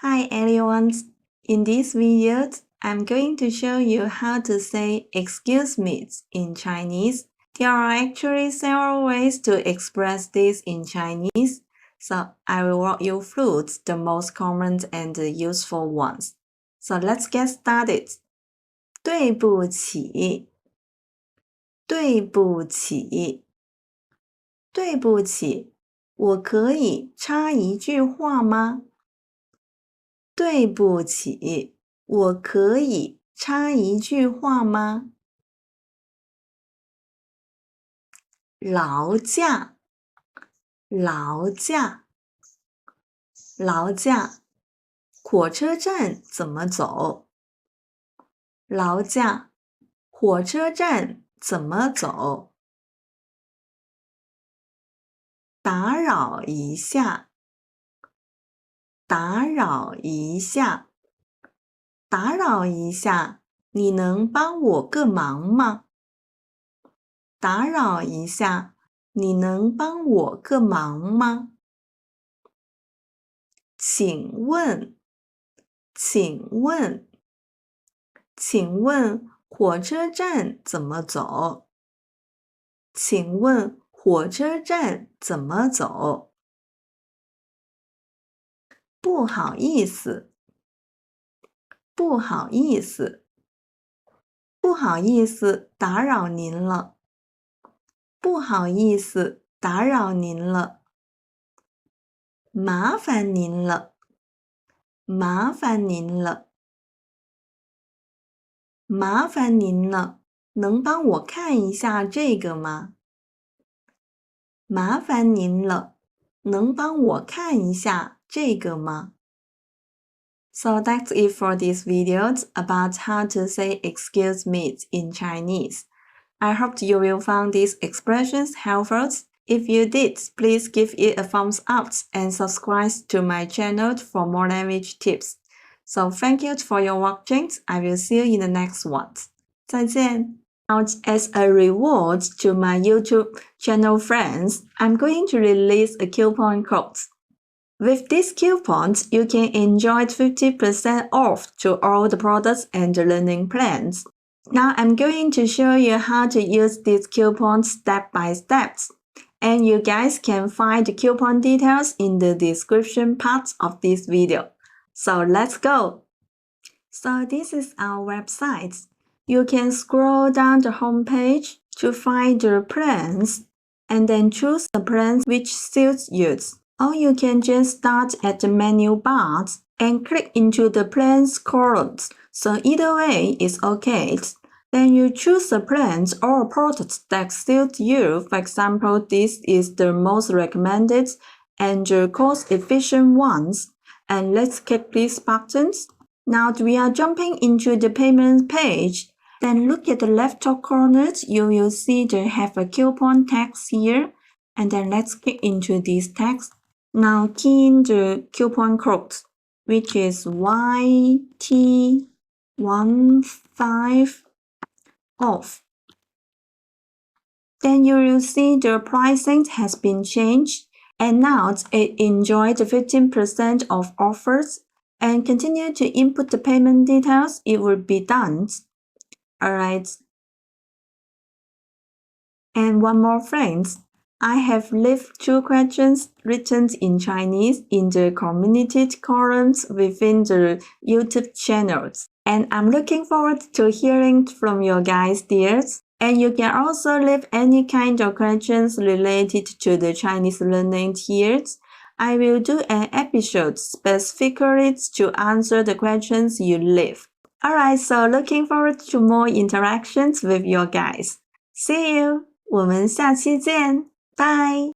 Hi everyone, in this video, I'm going to show you how to say excuse me in Chinese. There are actually several ways to express this in Chinese, so I will walk you through the most common and useful ones. So let's get started. 对不起，对不起，对不起，我可以插一句话吗？对不起，我可以插一句话吗？劳驾，劳驾，劳驾，火车站怎么走？劳驾，火车站怎么走？打扰一下，打扰一下，打扰一下，你能帮我个忙吗？打扰一下，你能帮我个忙吗？请问，请问，请问火车站怎么走？请问火车站怎么走？不好意思，不好意思，不好意思，打扰您了。不好意思，打扰您了。麻烦您了，麻烦您了，麻烦您了，能帮我看一下这个吗？麻烦您了，能帮我看一下这个吗？ So that's it for this video about how to say excuse me in Chinese. I hope you will find these expressions helpful. If you did, please give it a thumbs up and subscribe to my channel for more language tips. So thank you for your watching. I will see you in the next one. 再见. As a reward to my YouTube channel friends, I'm going to release a coupon code. With this coupon, you can enjoy 50% off to all the products and learning plans. Now I'm going to show you how to use this coupon step by step. And you guys can find the coupon details in the description part of this video. So let's go! So this is our website. You can scroll down the home page to find the plans and then choose the plans which suits you. Or you can just start at the menu bar and click into the plans columns. So either way is okay. Then you choose a plan or a product that suits you. For example, this is the most recommended and the cost-efficient ones. And let's click these buttons. Now we are jumping into the payment page. Then look at the left top corner. You will see they have a coupon text here. And then let's click into this text. Now key in the coupon code, which is YT15 off. Then you will see the pricing has been changed, and now it enjoys the 15% off offers, and continue to input the payment details, it will be done. Alright. And one more thing, I have left 2 questions written in Chinese in the community columns within the YouTube channels. And I'm looking forward to hearing from you guys there. And you can also leave any kind of questions related to the Chinese learning here. I will do an episode specifically to answer the questions you leave. Alright, so looking forward to more interactions with you guys. See you! 我们下期见! Bye!